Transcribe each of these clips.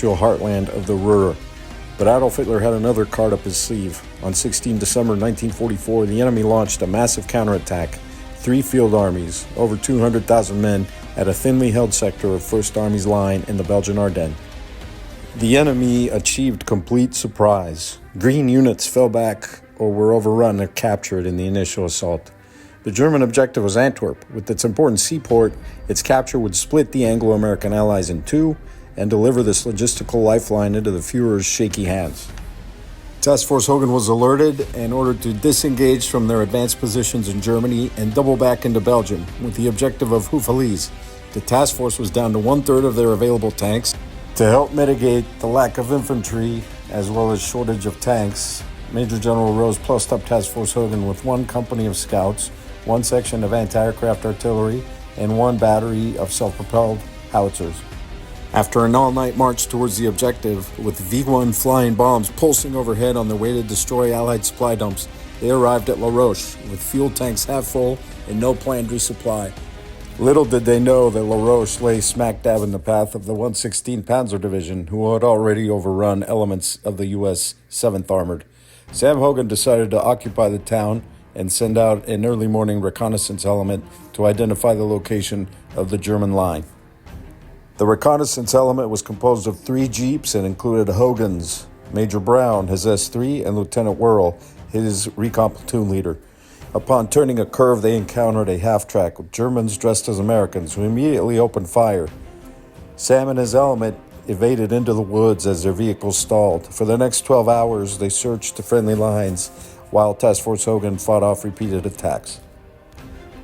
industrial heartland of the Ruhr. But Adolf Hitler had another card up his sleeve. On 16 December 1944, the enemy launched a massive counterattack. 3 field armies, over 200,000 men, at a thinly held sector of First Army's line in the Belgian Ardennes. The enemy achieved complete surprise. Green units fell back or were overrun and captured in the initial assault. The German objective was Antwerp. With its important seaport, its capture would split the Anglo-American allies in two and deliver this logistical lifeline into the Führer's shaky hands. Task Force Hogan was alerted and ordered to disengage from their advanced positions in Germany and double back into Belgium with the objective of Houffalize. The task force was down to 1/3 of their available tanks. To help mitigate the lack of infantry as well as shortage of tanks, Major General Rose plussed up Task Force Hogan with 1 company of scouts, 1 section of anti-aircraft artillery, and 1 battery of self-propelled howitzers. After an all-night march towards the objective, with V-1 flying bombs pulsing overhead on their way to destroy Allied supply dumps, they arrived at La Roche with fuel tanks half full and no planned resupply. Little did they know that La Roche lay smack dab in the path of the 116th Panzer Division, who had already overrun elements of the U.S. 7th Armored. Sam Hogan decided to occupy the town and send out an early morning reconnaissance element to identify the location of the German line. The reconnaissance element was composed of 3 jeeps and included Hogan's, Major Brown, his S3, and Lieutenant Whirl, his recon platoon leader. Upon turning a curve, they encountered a half-track with Germans dressed as Americans, who immediately opened fire. Sam and his element evaded into the woods as their vehicles stalled. For the next 12 hours, they searched the friendly lines, while Task Force Hogan fought off repeated attacks.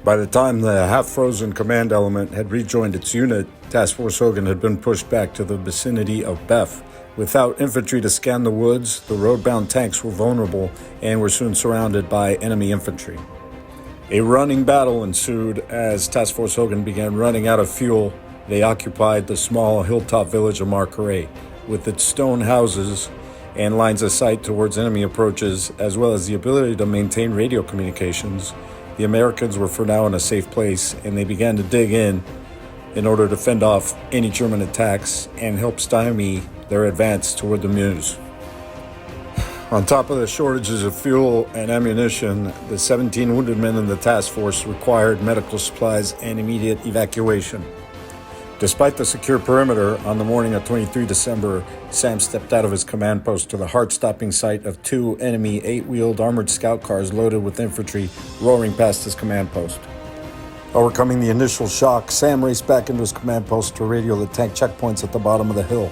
By the time the half-frozen command element had rejoined its unit, Task Force Hogan had been pushed back to the vicinity of Beth. Without infantry to scan the woods, the road-bound tanks were vulnerable and were soon surrounded by enemy infantry. A running battle ensued as Task Force Hogan began running out of fuel. They occupied the small hilltop village of Marcoret, with its stone houses and lines of sight towards enemy approaches, as well as the ability to maintain radio communications. The Americans were for now in a safe place, and they began to dig in order to fend off any German attacks and help stymie their advance toward the Meuse. On top of the shortages of fuel and ammunition, the 17 wounded men in the task force required medical supplies and immediate evacuation. Despite the secure perimeter, on the morning of 23 December, Sam stepped out of his command post to the heart-stopping sight of 2 enemy 8-wheeled armored scout cars loaded with infantry roaring past his command post. Overcoming the initial shock, Sam raced back into his command post to radio the tank checkpoints at the bottom of the hill.